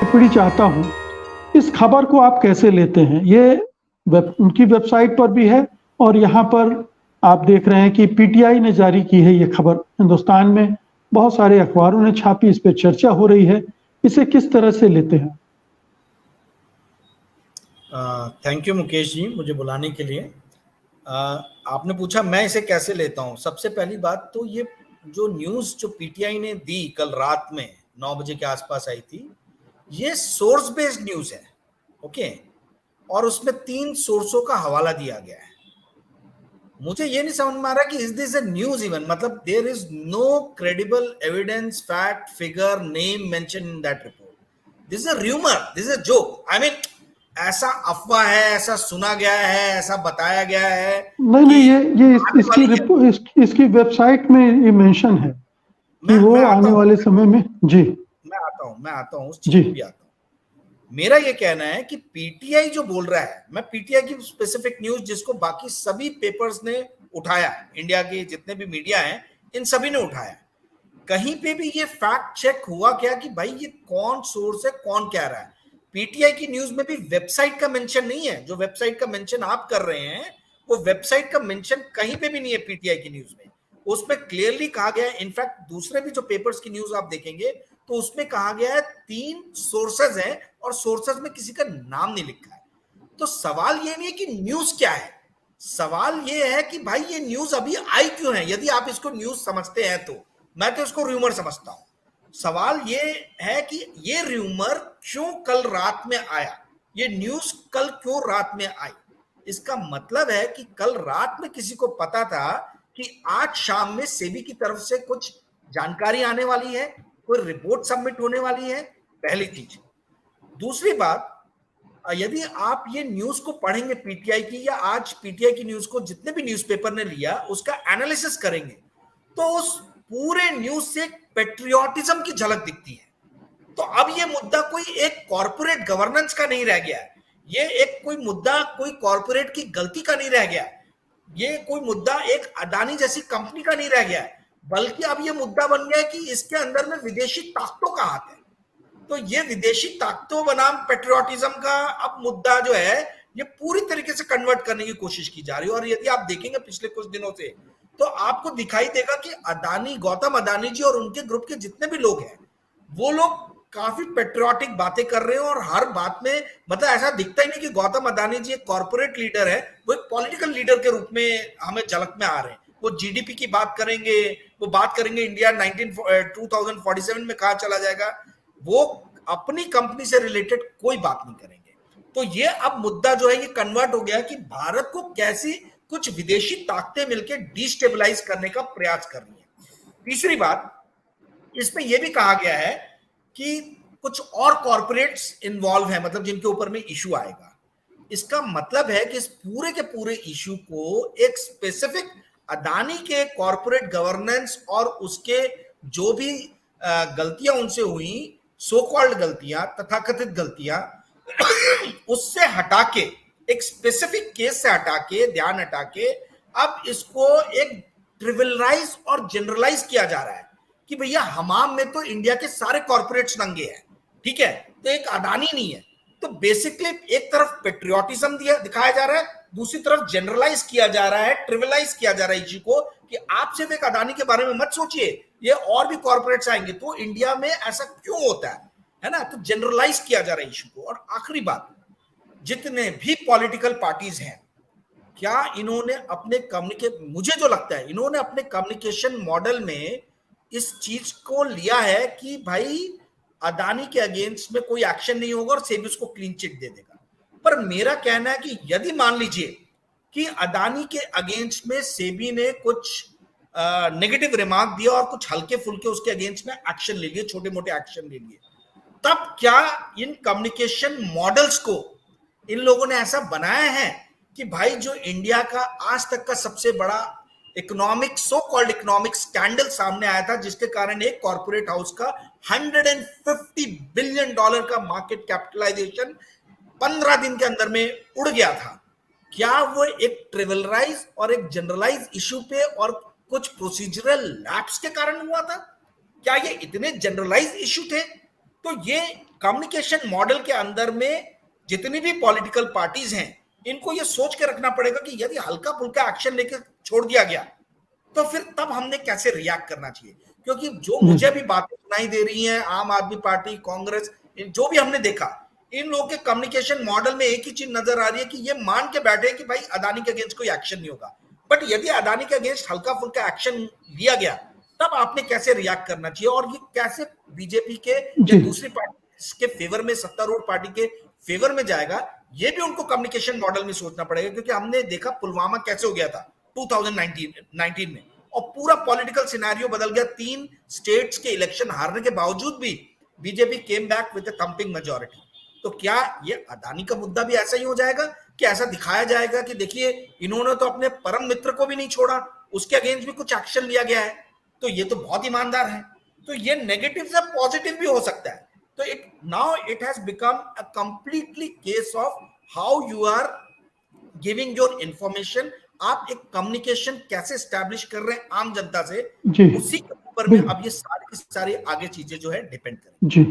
टिप्पणी चाहता हूँ, इस खबर को आप कैसे लेते हैं? ये उनकी वेबसाइट पर भी है और यहाँ पर आप देख रहे हैं कि पीटीआई ने जारी की है ये खबर। हिंदुस्तान में बहुत सारे अखबारों ने छापी, इस पे चर्चा हो रही है। इसे किस तरह से लेते हैं? थैंक यू मुकेश जी मुझे बुलाने के लिए। आपने पूछा मैं इसे कैसे लेता हूं। सबसे पहली बात तो ये जो न्यूज़ जो पीटीआई ने दी कल रात में 9 बजे के आसपास आई थी, ये सोर्स बेस्ड न्यूज़ है, ओके। और उसमें 3 सोर्सों का हवाला दिया गया है। मुझे ये नहीं समझ में आ रहा कि is this a news even, मतलब there is no credible evidence, fact, figure, name mention in that report. This is a rumour, this is a joke. I mean ऐसा अफवाह है, ऐसा सुना गया है, ऐसा बताया गया है नहीं कि नहीं, ये आने वाली है। इसकी वेबसाइट में ये मेंशन है कि मैं वो आता आने हूँ, वाले समय में। जी मैं आता हूँ उस चीज जी। पे भी आता हूँ। मेरा ये कहना है कि पीटीआई जो बोल रहा है, मैं पीटीआई की स्पेसिफिक न्यूज जिसको बाकी सभी पेपर्स ने उठाया, इंडिया के जितने भी मीडिया हैं इन सभी ने उठाया, कहीं पे भी ये फैक्ट चेक हुआ क्या कि भाई ये कौन सोर्स है, कौन कह रहा है? पीटीआई की न्यूज में भी वेबसाइट का मेंशन नहीं है। जो वेबसाइट का मेंशन आप कर रहे हैं वो वेबसाइट का मेंशन कहीं पे भी नहीं है पीटीआई की न्यूज में। उसमें क्लियरली कहा गया है, इनफैक्ट दूसरे भी जो पेपर्स की न्यूज आप देखेंगे तो उसमें कहा गया है 3 सोर्सेज हैं और सोर्सेज में किसी का नाम नहीं लिखा है। तो सवाल ये नहीं है कि न्यूज क्या है, सवाल ये है कि भाई ये न्यूज अभी आई क्यों है। यदि आप इसको न्यूज समझते हैं तो मैं तो इसको र्यूमर समझता हूं। सवाल ये है कि ये र्यूमर क्यों कल रात में आया, ये न्यूज कल क्यों रात में आई। इसका मतलब है कि कल रात में किसी को पता था कि आज शाम में सेबी की तरफ से कुछ जानकारी आने वाली है, कोई रिपोर्ट सबमिट होने वाली है, पहली चीज। दूसरी बात, यदि आप ये न्यूज को पढ़ेंगे पीटीआई की, या आज पीटीआई की न्यूज को जितने भी न्यूज़पेपर ने लिया उसका एनालिसिस करेंगे तो उस पूरे न्यूज से पेट्रियोटिज्म की झलक दिखती है। तो अब ये मुद्दा कोई एक कॉर्पोरेट गवर्नेंस का नहीं रह गया है, ये एक कोई मुद्दा कोई कॉर्पोरेट की गलती का नहीं रह गया है, ये कोई मुद्दा एक अडानी जैसी कंपनी का नहीं रह गया है, बल्कि अब ये मुद्दा बन गया है कि इसके अंदर में विदेशी ताकतों का हाथ है। तो ये विदेशी ताकतों बनाम पेट्रियोटिज्म का अब मुद्दा जो है ये पूरी तरीके से कन्वर्ट करने की कोशिश की जा रही है। और यदि आप देखेंगे पिछले कुछ दिनों से तो आपको दिखाई देगा कि अदानी, गौतम अदानी जी और उनके ग्रुप के जितने भी लोग हैं वो लोग काफी पेट्रियोटिक बातें कर रहे हैं। और हर बात में मतलब ऐसा दिखता ही नहीं कि गौतम अदानी जी एक कॉर्पोरेट लीडर है, वो एक पॉलिटिकल लीडर के रूप में हमें झलक में आ रहे हैं। वो जीडीपी की बात करेंगे, वो बात करेंगे इंडिया 2047 में कहा चला जाएगा, वो अपनी कंपनी से रिलेटेड कोई बात नहीं करेंगे। तो ये अब मुद्दा जो है ये कन्वर्ट हो गया कि भारत को कैसी कुछ विदेशी ताकतें मिलकर डिस्टेबलाइज करने का प्रयास कर रही है। तीसरी बात, इसमें यह भी कहा गया है कि कुछ और कॉर्पोरेट्स इन्वॉल्व हैं, मतलब जिनके ऊपर में इशू आएगा। इसका मतलब है कि इस पूरे के पूरे इशू को एक स्पेसिफिक अदानी के कॉर्पोरेट गवर्नेंस और उसके जो भी गलतियां उनसे हुई, सो कॉल्ड गलतियां, तथाकथित गलतियां, उससे हटा के, एक स्पेसिफिक केस से हटा के, ध्यान हटा के अब इसको एक ट्रिविलाइज और जनरलाइज किया जा रहा है कि भैया हमाम में तो इंडिया के सारे कॉर्पोरेट्स नंगे हैं, ठीक है, तो एक अडानी नहीं है। तो बेसिकली एक तरफ पेट्रियोटिज्म दिखाया जा रहा है, दूसरी तरफ जनरलाइज किया जा रहा है, ट्रिविलाइज किया जा रहा है इश्यू को कि आप सिर्फ एक अडानी के बारे में मत सोचिए, ये और भी कॉर्पोरेट्स आएंगे। तो इंडिया में ऐसा क्यों होता है ना, तो जनरलाइज किया जा रहा है इश्यू को। और आखिरी बात, जितने भी पॉलिटिकल पार्टीज हैं, क्या इन्होंने अपने मुझे जो लगता है इन्होंने अपने कम्युनिकेशन मॉडल में इस चीज को लिया है कि भाई अदानी के अगेंस्ट में कोई एक्शन नहीं होगा और सेबी उसको क्लीन चिट दे देगा। पर मेरा कहना है कि यदि मान लीजिए कि अदानी के अगेंस्ट में सेबी ने कुछ नेगेटिव रिमार्क दिया और कुछ हल्के फुल्के उसके अगेंस्ट में एक्शन ले लिए, छोटे मोटे एक्शन ले लिए, तब क्या इन कम्युनिकेशन मॉडल्स को इन लोगों ने ऐसा बनाया है कि भाई जो इंडिया का आज तक का सबसे बड़ा economic, so called economic scandal सामने आया था, जिसके कारण एक कॉर्पोरेट हाउस का $150 बिलियन का मार्केट कैपिटलाइजेशन 15 दिन के अंदर में उड़ गया था, क्या वो एक ट्रिविलाइज और एक जनरलाइज इश्यू पे और कुछ प्रोसीजरल लैप्स के कारण हुआ था? क्या ये इतने जनरलाइज इश्यू थे तो ये कम्युनिकेशन मॉडल के अंदर में जितनी भी पॉलिटिकल पार्टीज हैं, इनको ये सोच के रखना पड़ेगा कि यदि हल्का फुल्का एक्शन लेके छोड़ दिया गया तो फिर तब हमने कैसे रिएक्ट करना चाहिए। क्योंकि जो मुझे भी बातें सुनाई दे रही हैं, आम आदमी पार्टी, कांग्रेस, जो भी हमने देखा, इन लोगों के कम्युनिकेशन मॉडल में एक ही चीज नजर आ रही है कि ये मान के बैठे कि भाई अदानी के अगेंस्ट कोई एक्शन नहीं होगा। बट यदि अदानी के अगेंस्ट हल्का फुल्का एक्शन लिया गया तब आपने कैसे रिएक्ट करना चाहिए, और ये कैसे बीजेपी के या दूसरी पार्टी के फेवर में, सत्तारूढ़ पार्टी के फेवर में जाएगा, ये भी उनको कम्युनिकेशन मॉडल में सोचना पड़ेगा। क्योंकि हमने देखा पुलवामा कैसे हो गया था 2019 में, और पूरा पॉलिटिकल सिनेरियो बदल गया। 3 स्टेट्स के इलेक्शन हारने के बावजूद भी BJP came back with a thumping majority. तो क्या ये अदानी का मुद्दा भी ऐसा ही हो जाएगा कि ऐसा दिखाया जाएगा कि देखिए इन्होंने तो अपने परम मित्र को भी नहीं छोड़ा, उसके अगेंस्ट भी कुछ एक्शन लिया गया है, तो ये तो बहुत ईमानदार है। तो ये नेगेटिव से पॉजिटिव भी हो सकता है। तो it has become a completely case of how you are giving your information. आप एक कम्युनिकेशन कैसे स्टैब्लिश कर रहे हैं आम जनता से, उसी के ऊपर में अब ये सारी आगे चीजें जो है डिपेंड करें। जी।